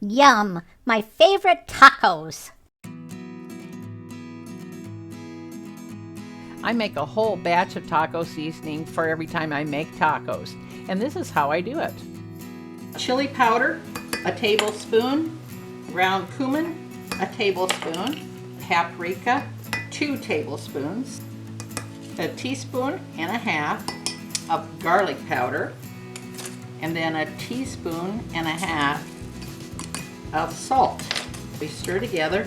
Yum! My favorite tacos! I make a whole batch of taco seasoning for every time I make tacos, and this is how I do it. Chili powder, a tablespoon, ground cumin, a tablespoon, paprika, 2 tablespoons, a teaspoon and a half of garlic powder, and then a teaspoon and a half of salt. We stir together.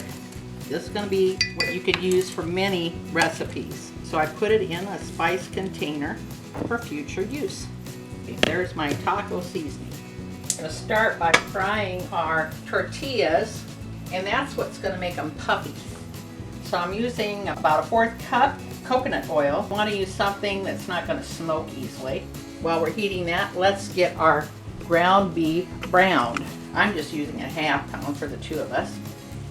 This is going to be what you could use for many recipes. So I put it in a spice container for future use. Okay, there's my taco seasoning. I'm going to start by frying our tortillas, and that's what's going to make them puffy. So I'm using about a 1/4 cup coconut oil. You want to use something that's not going to smoke easily. While we're heating that, let's get our ground beef browned. I'm just using a 1/2 pound for the 2 of us.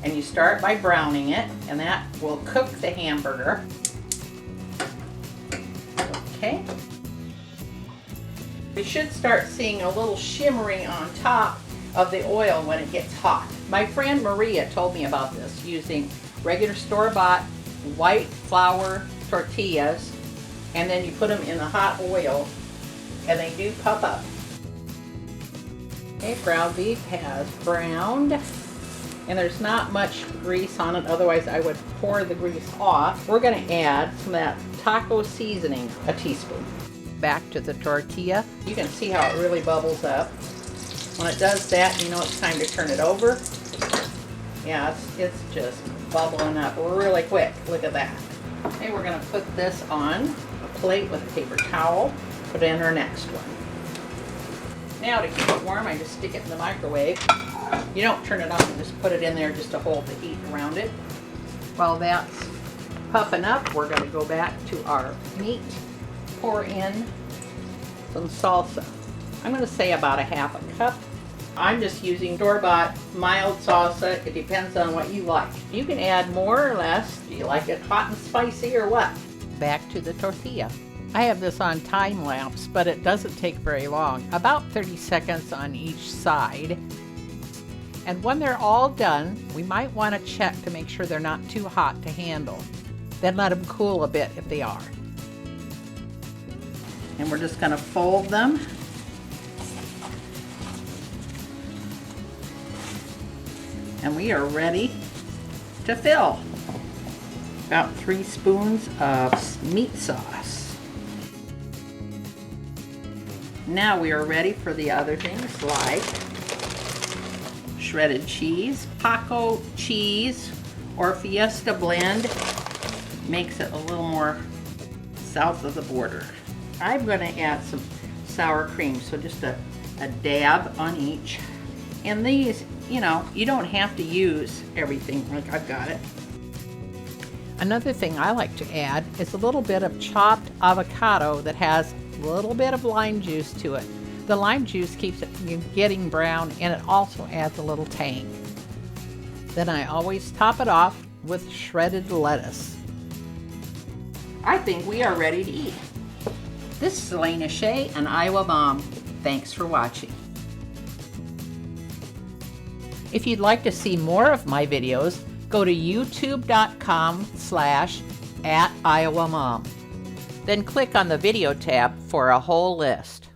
And you start by browning it, and that will cook the hamburger. Okay. We should start seeing a little shimmering on top of the oil when it gets hot. My friend Maria told me about this, using regular store-bought white flour tortillas, and then you put them in the hot oil, and they do puff up. Okay, ground beef has browned, and there's not much grease on it, otherwise I would pour the grease off. We're going to add some of that taco seasoning, a teaspoon. Back to the tortilla. You can see how it really bubbles up. When it does that, you know it's time to turn it over. Yeah, it's just bubbling up really quick. Look at that. Okay, we're going to put this on a plate with a paper towel. Put in our next one. Now to keep it warm, I just stick it in the microwave. You don't turn it on, you just put it in there just to hold the heat around it. While that's puffing up, we're going to go back to our meat. Pour in some salsa. I'm going to say about a 1/2 cup. I'm just using store-bought mild salsa. It depends on what you like. You can add more or less. Do you like it hot and spicy or what? Back to the tortilla. I have this on time lapse, but it doesn't take very long. About 30 seconds on each side. And when they're all done, we might want to check to make sure they're not too hot to handle. Then let them cool a bit if they are. And we're just going to fold them. And we are ready to fill. About 3 spoons of meat sauce. Now we are ready for the other things like shredded cheese, taco cheese, or Fiesta blend. Makes it a little more south of the border. I'm going to add some sour cream, so just a dab on each. And these, you know, you don't have to use everything like I've got it. Another thing I like to add is a little bit of chopped avocado that has a little bit of lime juice to it. The lime juice keeps it getting brown, and it also adds a little tang. Then I always top it off with shredded lettuce. I think we are ready to eat. This is Elena Shea, an Iowa mom. Thanks for watching. If you'd like to see more of my videos, go to youtube.com/@iowamom. Then click on the video tab for a whole list.